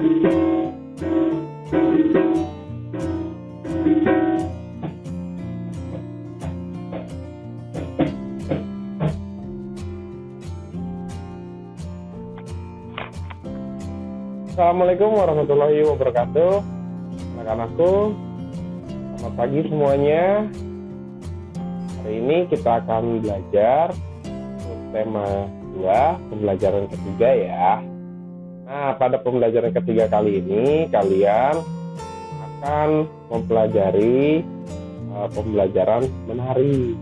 Assalamualaikum warahmatullahi wabarakatuh. Anak-anakku, selamat pagi semuanya. Hari ini kita akan belajar tema 2, pembelajaran ketiga ya. Nah, pada pembelajaran ketiga kali ini kalian akan mempelajari pembelajaran menari.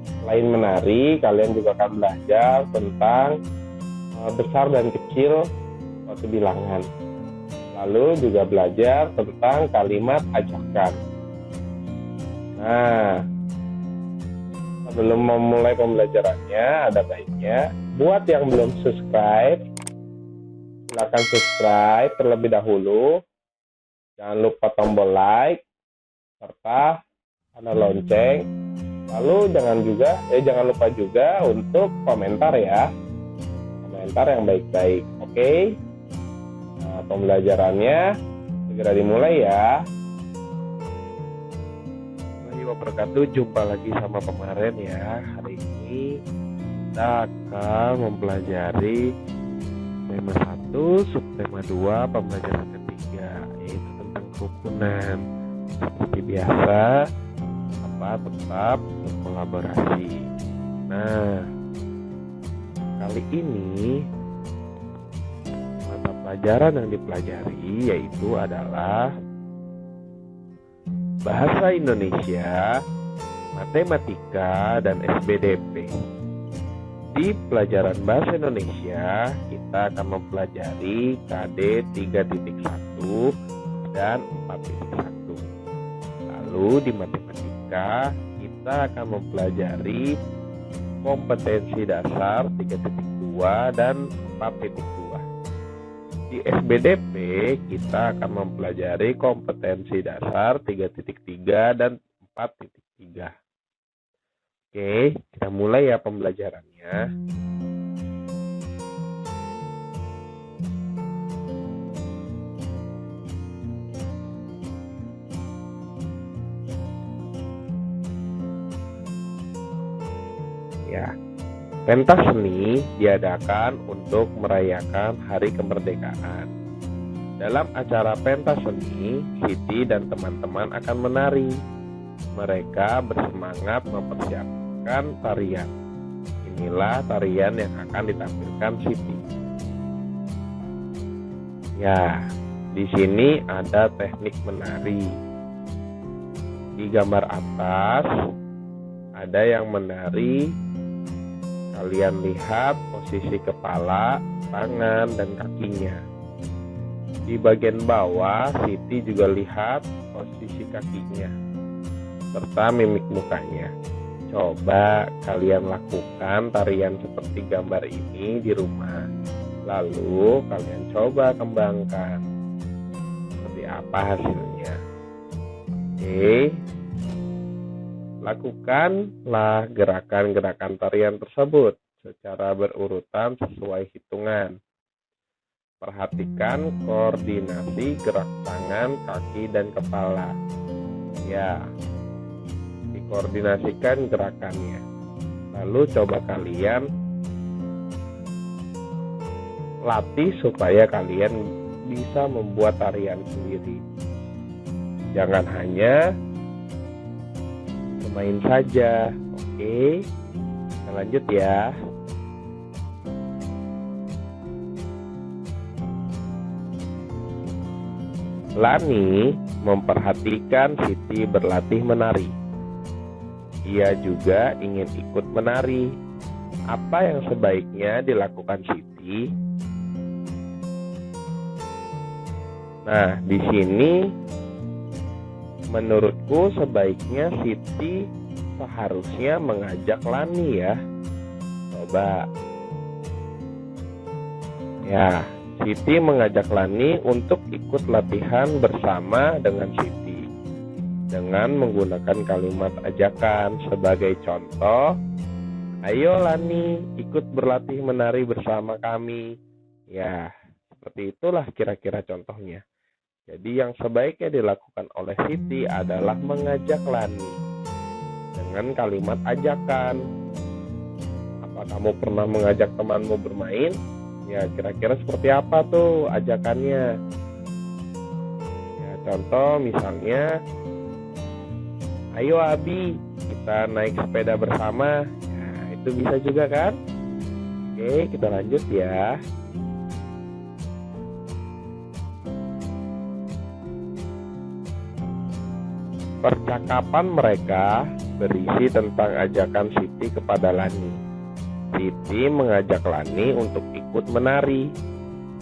Selain menari, kalian juga akan belajar tentang besar dan kecil suatu bilangan. Lalu juga belajar tentang kalimat ajakan. Nah, sebelum memulai pembelajarannya, ada baiknya buat yang belum subscribe, silakan subscribe terlebih dahulu. Jangan lupa tombol like serta tanda lonceng. Lalu jangan lupa juga untuk komentar ya. Komentar yang baik-baik. Oke? Nah, pembelajarannya segera dimulai ya. Wabarakatuh, jumpa lagi sama kemarin ya. Hari ini kita akan mempelajari tema 1, subtema 2, pembelajaran ketiga, yaitu tentang kerukunan. Seperti biasa, tetap berkolaborasi. Nah, kali ini mata pelajaran yang dipelajari yaitu adalah Bahasa Indonesia, Matematika, dan SBDP. Di pelajaran Bahasa Indonesia, kita akan mempelajari KD 3.1 dan 4.1. Lalu di Matematika, kita akan mempelajari kompetensi dasar 3.2 dan 4.2. Di SBDP kita akan mempelajari kompetensi dasar 3.3 dan 4.3. Oke, kita mulai ya pembelajarannya. Ya. Pentas seni diadakan untuk merayakan Hari Kemerdekaan. Dalam acara pentas seni, Siti dan teman-teman akan menari. Mereka bersemangat mempersiapkan tarian. Inilah tarian yang akan ditampilkan Siti. Ya, di sini ada teknik menari. Di gambar atas ada yang menari. Kalian lihat posisi kepala, tangan, dan kakinya. Di bagian bawah, Siti juga lihat posisi kakinya, serta mimik mukanya. Coba kalian lakukan tarian seperti gambar ini di rumah. Lalu kalian coba kembangkan. Seperti apa hasilnya? Oke. Lakukanlah gerakan-gerakan tarian tersebut secara berurutan sesuai hitungan. Perhatikan koordinasi gerak tangan, kaki, dan kepala. Ya, dikoordinasikan gerakannya. Lalu coba kalian latih supaya kalian bisa membuat tarian sendiri. Jangan hanya main saja. Oke, kita lanjut ya. Lani memperhatikan Siti berlatih menari. Ia juga ingin ikut menari. Apa yang sebaiknya dilakukan Siti? Nah, di sini menurutku sebaiknya Siti seharusnya mengajak Lani ya. Coba. Ya, Siti mengajak Lani untuk ikut latihan bersama dengan Siti. Dengan menggunakan kalimat ajakan sebagai contoh. Ayo Lani, ikut berlatih menari bersama kami. Ya, Seperti itulah kira-kira contohnya. Jadi yang sebaiknya dilakukan oleh Siti adalah mengajak Lani dengan kalimat ajakan. Apa kamu pernah mengajak temanmu bermain? Ya, kira-kira seperti apa tuh ajakannya? Ya, contoh misalnya, ayo Abi, kita naik sepeda bersama. Nah, itu bisa juga kan? Oke, kita lanjut ya. Percakapan mereka berisi tentang ajakan Siti kepada Lani. Siti mengajak Lani untuk ikut menari.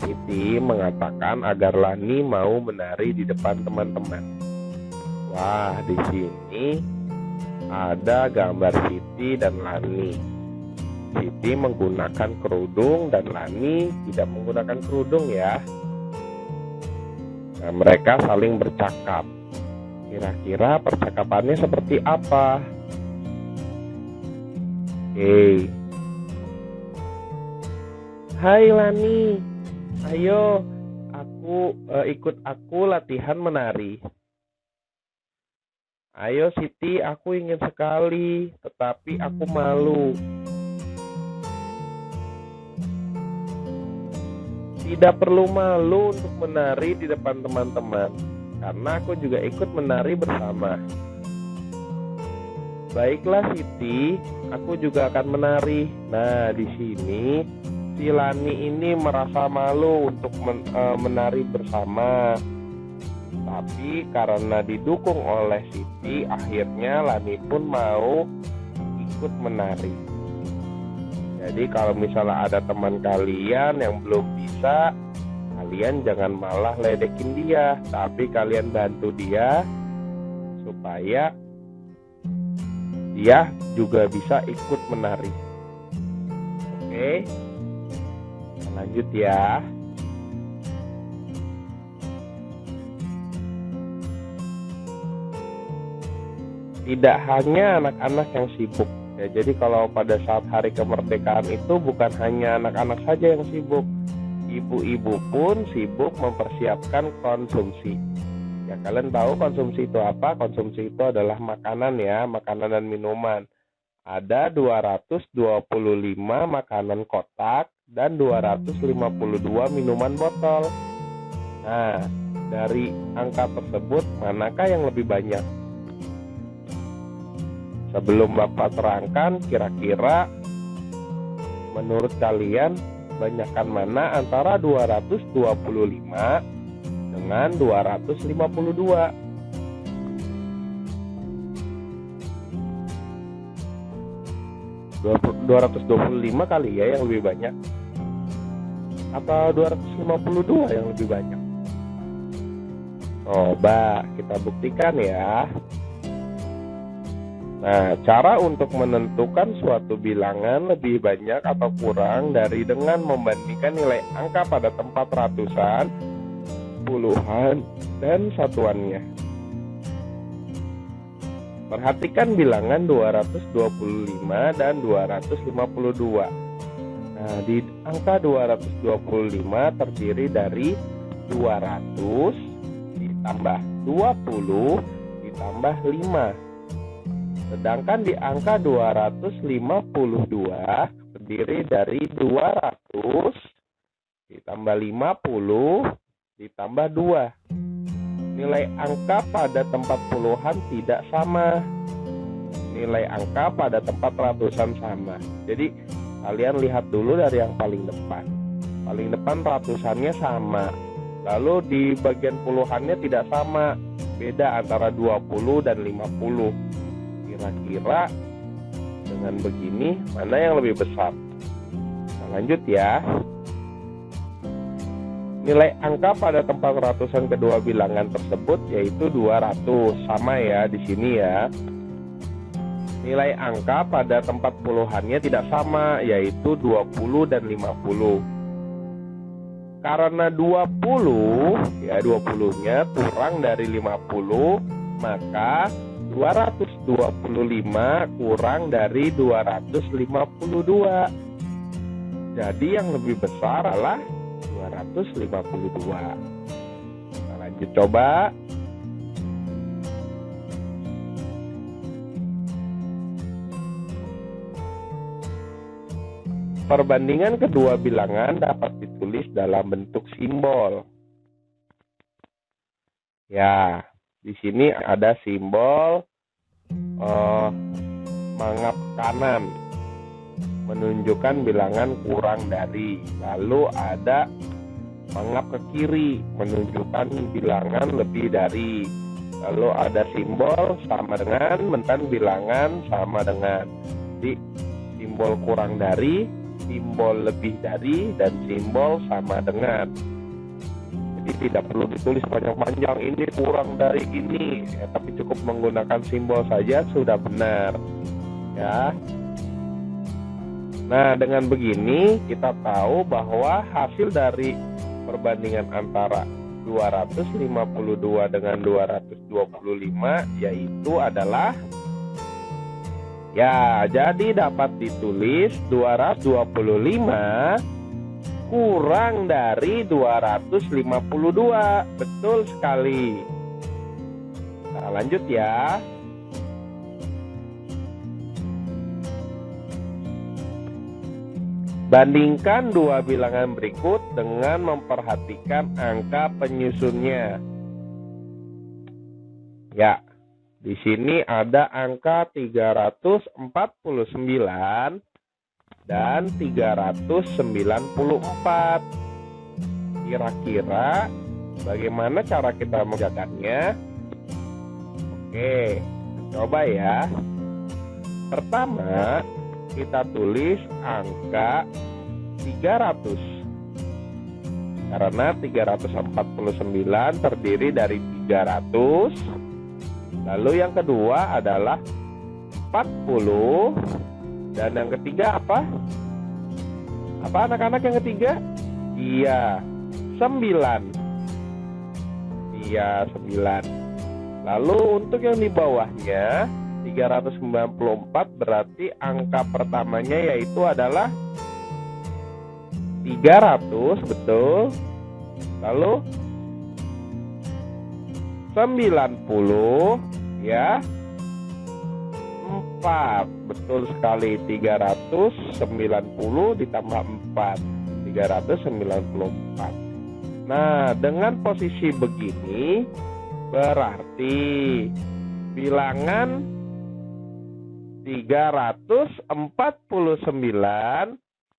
Siti mengatakan agar Lani mau menari di depan teman-teman. Wah, di sini ada gambar Siti dan Lani. Siti menggunakan kerudung dan Lani tidak menggunakan kerudung ya. Nah, mereka saling bercakap. Kira-kira percakapannya seperti apa? Oke. Hai Lani, ayo ikut aku latihan menari. Ayo Siti, aku ingin sekali, tetapi aku malu. Tidak perlu malu untuk menari di depan teman-teman, karena aku juga ikut menari bersama. Baiklah Siti, aku juga akan menari. Nah, di sini si Lani ini merasa malu untuk menari bersama. Tapi karena didukung oleh Siti, akhirnya Lani pun mau ikut menari. Jadi kalau misalnya ada teman kalian yang belum bisa, kalian jangan malah ledekin dia, tapi kalian bantu dia supaya dia juga bisa ikut menari. Oke, lanjut ya. Tidak hanya anak-anak yang sibuk ya, jadi kalau pada saat hari kemerdekaan itu bukan hanya anak-anak saja yang sibuk, ibu-ibu pun sibuk mempersiapkan konsumsi. Ya, kalian tahu konsumsi itu apa? Konsumsi itu adalah makanan ya, makanan dan minuman. Ada 225 makanan kotak dan 252 minuman botol. Nah, dari angka tersebut manakah yang lebih banyak? Sebelum Bapak terangkan, kira-kira menurut kalian banyakkan mana antara 225 dengan 252? ...225 kali ya yang lebih banyak, atau 252 yang lebih banyak? Coba kita buktikan ya. Nah, cara untuk menentukan suatu bilangan lebih banyak atau kurang dari dengan membandingkan nilai angka pada tempat ratusan, puluhan, dan satuannya. Perhatikan bilangan 225 dan 252. Nah, di angka 225 terdiri dari 200 ditambah 20 ditambah 5. Sedangkan di angka 252 terdiri dari 200 ditambah 50 ditambah 2. Nilai angka pada tempat puluhan tidak sama. Nilai angka pada tempat ratusan sama. Jadi kalian lihat dulu dari yang paling depan. Paling depan ratusannya sama. Lalu di bagian puluhannya tidak sama. Beda antara 20 dan 50. Kira-kira dengan begini mana yang lebih besar? Nah, lanjut ya. Nilai angka pada tempat ratusan kedua bilangan tersebut yaitu 200, sama ya di sini ya. Nilai angka pada tempat puluhannya tidak sama, yaitu 20 dan 50. Karena 20, ya 20-nya kurang dari 50, maka 225 kurang dari 252. Jadi yang lebih besar adalah 252. Kita lanjut coba. Perbandingan kedua bilangan dapat ditulis dalam bentuk simbol. Ya, di sini ada simbol mangap kanan menunjukkan bilangan kurang dari. Lalu ada mangap ke kiri menunjukkan bilangan lebih dari. Lalu ada simbol sama dengan, mentan bilangan sama dengan. Di simbol kurang dari, simbol lebih dari, dan simbol sama dengan. Jadi tidak perlu ditulis panjang-panjang ini kurang dari ini ya, tapi cukup menggunakan simbol saja sudah benar ya. Nah, dengan begini kita tahu bahwa hasil dari perbandingan antara 252 dengan 225 yaitu adalah, ya, jadi dapat ditulis 225 kurang dari 252. Betul sekali. Nah, lanjut ya. Bandingkan dua bilangan berikut dengan memperhatikan angka penyusunnya. Ya, di sini ada angka 349 dan 394. Kira-kira bagaimana cara kita mengerjakannya? Oke, coba ya. Pertama, kita tulis angka 300. Karena 349 terdiri dari 300. Lalu yang kedua adalah 40. Dan yang ketiga apa? Apa anak-anak yang ketiga? Iya, 9. Iya, 9. Lalu untuk yang di bawahnya 394 berarti angka pertamanya yaitu adalah 300, betul. Lalu 90 ya. 4, betul sekali. 390 ditambah 4, 394. Nah, dengan posisi begini berarti bilangan 349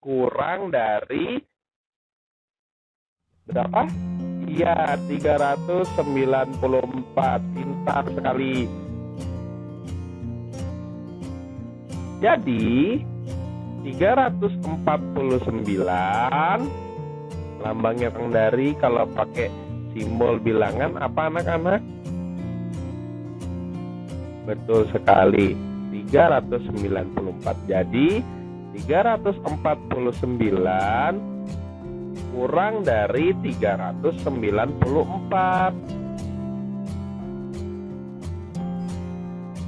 kurang dari berapa? Iya, 394. Pintar sekali. Jadi 349 lambangnya dari kalau pakai simbol bilangan apa anak-anak? Betul sekali, 394. Jadi 349 kurang dari 394.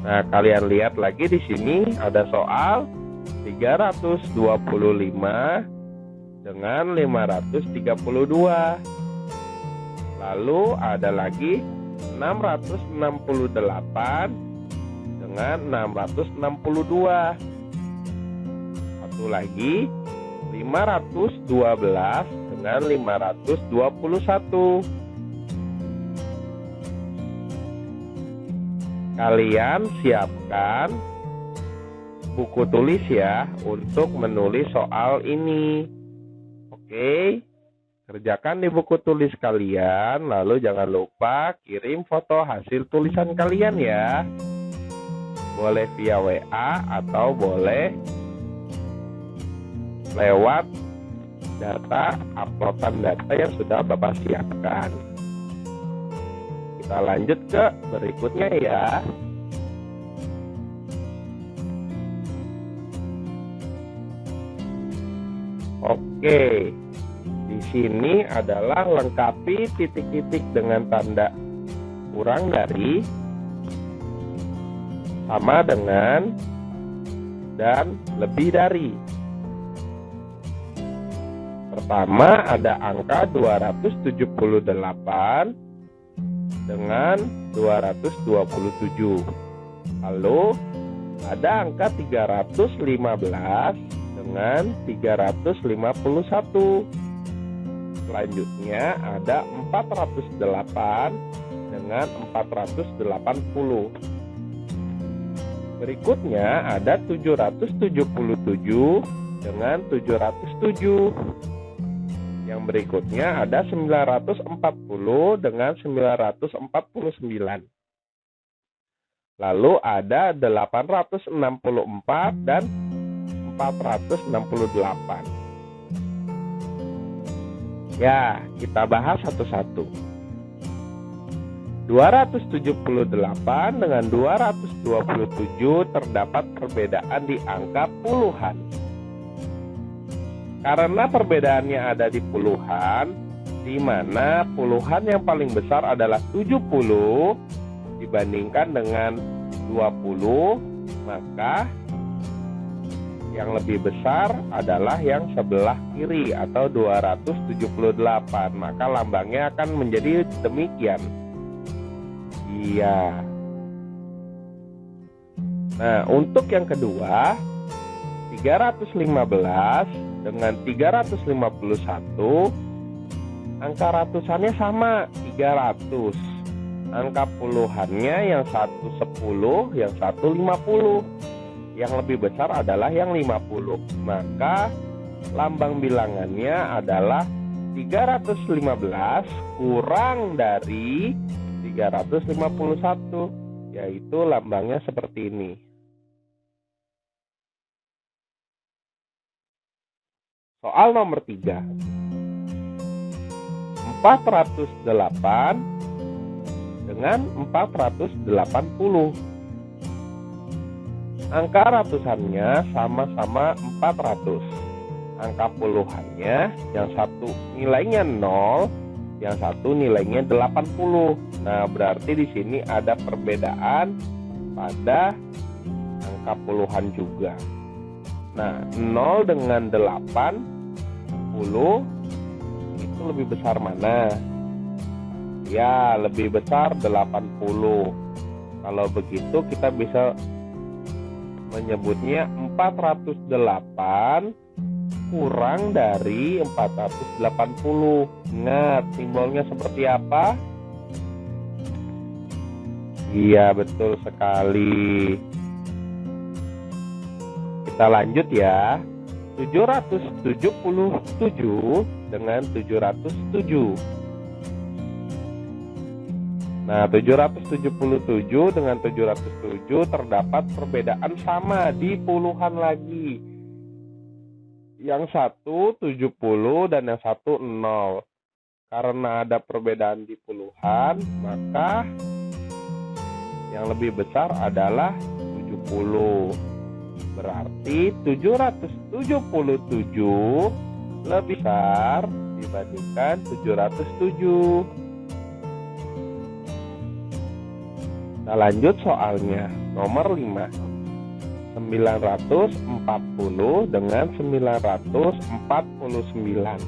Nah, kalian lihat lagi di sini ada soal 325 dengan 532. Lalu ada lagi 668 dengan 662. Satu lagi 512 dengan 521. Kalian siapkan buku tulis ya untuk menulis soal ini. Oke, kerjakan di buku tulis kalian, lalu jangan lupa kirim foto hasil tulisan kalian ya. Boleh via WA atau boleh lewat data, uploadan data yang sudah Bapak siapkan. Kita lanjut ke berikutnya ya. Oke, di sini adalah lengkapi titik-titik dengan tanda kurang dari, sama dengan, dan lebih dari. Pertama ada angka 278 dengan 227. Lalu ada angka 315 dengan 351. Selanjutnya ada 408 dengan 480. Berikutnya ada 777 dengan 707. Yang berikutnya ada 940 dengan 949. Lalu ada 864 dan 468. Ya, kita bahas satu-satu. 278 dengan 227 terdapat perbedaan di angka puluhan. Karena perbedaannya ada di puluhan, di mana puluhan yang paling besar adalah 70 dibandingkan dengan 20, maka yang lebih besar adalah yang sebelah kiri atau 278. Maka lambangnya akan menjadi demikian. Iya. Nah, untuk yang kedua, 315 dengan 351, angka ratusannya sama, 300. Angka puluhannya yang satu 10, yang satu 50. Yang lebih besar adalah yang 50. Maka lambang bilangannya adalah 315 kurang dari 351, yaitu lambangnya seperti ini. Soal nomor 3. 408 dengan 480. Angka ratusannya sama-sama 400. Angka puluhannya yang satu nilainya 0, yang satu nilainya 80. Nah, berarti di sini ada perbedaan pada angka puluhan juga. Nah, 0 dengan 80 itu lebih besar mana? Ya, lebih besar 80. Kalau begitu kita bisa menyebutnya 408 kurang dari 480. Ingat, simbolnya seperti apa? Iya, betul sekali. Kita lanjut ya. 777 dengan 707. Nah, 777 dengan 707 terdapat perbedaan sama di puluhan lagi. Yang satu 70 dan yang satu 0. Karena ada perbedaan di puluhan, maka yang lebih besar adalah 70. Berarti 777 lebih besar dibandingkan 707. Nah, lanjut soalnya. Nomor 5. 940 dengan 949.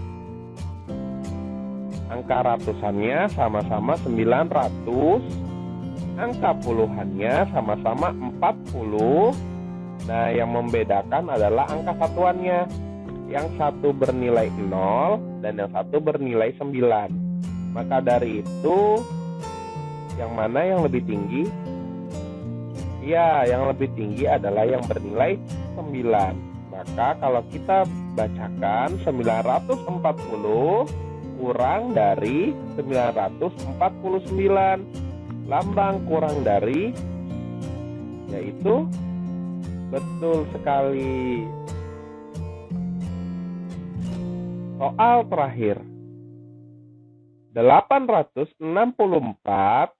Angka ratusannya sama-sama 900. Angka puluhannya sama-sama 40. Nah, yang membedakan adalah angka satuannya. Yang satu bernilai 0 dan yang satu bernilai 9. Maka dari itu, yang mana yang lebih tinggi? Ya, yang lebih tinggi adalah yang bernilai 9. Maka kalau kita bacakan 940 kurang dari 949. Lambang kurang dari, yaitu betul sekali. Soal terakhir. 864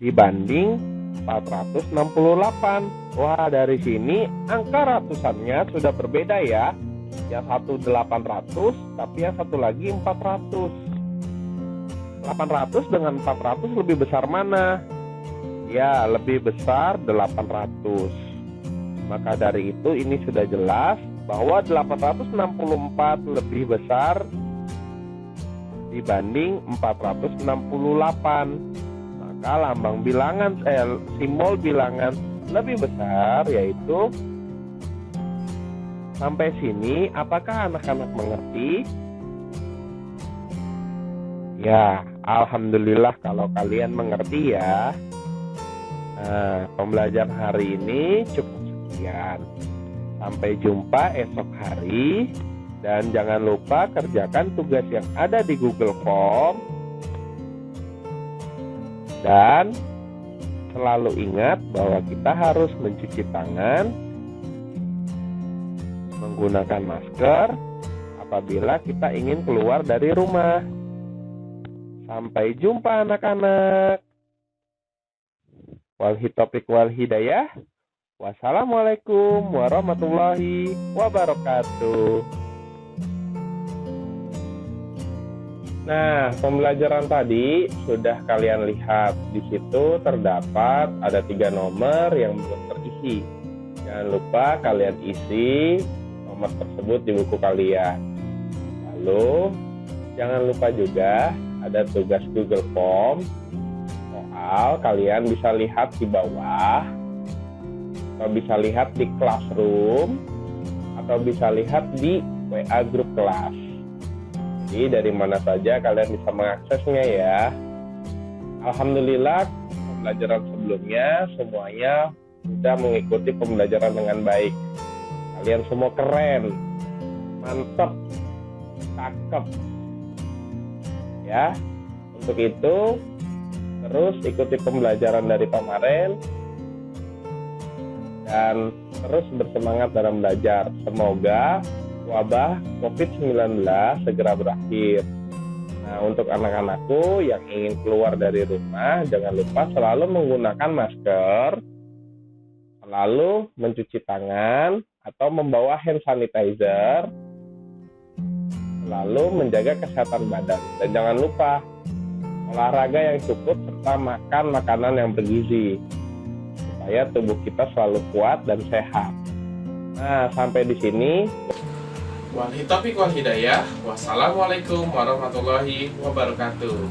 dibanding 468. Wah, dari sini angka ratusannya sudah berbeda ya. Yang satu 800, tapi yang satu lagi 400. 800 dengan 400 lebih besar mana? Ya, lebih besar 800. Maka dari itu ini sudah jelas bahwa 864 lebih besar dibanding 468. Maka lambang bilangan simbol bilangan lebih besar yaitu. Sampai sini apakah anak-anak mengerti? Ya, alhamdulillah kalau kalian mengerti ya. Nah, pembelajaran hari ini cukup sekian. Sampai jumpa esok hari. Dan jangan lupa kerjakan tugas yang ada di Google Form. Dan selalu ingat bahwa kita harus mencuci tangan, menggunakan masker apabila kita ingin keluar dari rumah. Sampai jumpa anak-anak. Walhi taufiq wal hidayah. Wassalamualaikum warahmatullahi wabarakatuh. Nah, pembelajaran tadi sudah kalian lihat. Di situ terdapat ada 3 nomor yang belum terisi. Jangan lupa kalian isi nomor tersebut di buku kalian. Lalu, jangan lupa juga ada tugas Google Form. Soal kalian bisa lihat di bawah, atau bisa lihat di Classroom, atau bisa lihat di WA grup kelas. Jadi dari mana saja kalian bisa mengaksesnya ya. Alhamdulillah pembelajaran sebelumnya semuanya sudah mengikuti pembelajaran dengan baik. Kalian semua keren, mantap, cakep. Ya, untuk itu terus ikuti pembelajaran dari kemarin dan terus bersemangat dalam belajar. Semoga wabah COVID-19 segera berakhir. Nah, untuk anak-anakku yang ingin keluar dari rumah, jangan lupa selalu menggunakan masker, selalu mencuci tangan atau membawa hand sanitizer, selalu menjaga kesehatan badan. Dan jangan lupa olahraga yang cukup serta makan makanan yang bergizi supaya tubuh kita selalu kuat dan sehat. Nah, sampai di sini. Walhi taufiq wal hidayah. Wassalamualaikum warahmatullahi wabarakatuh.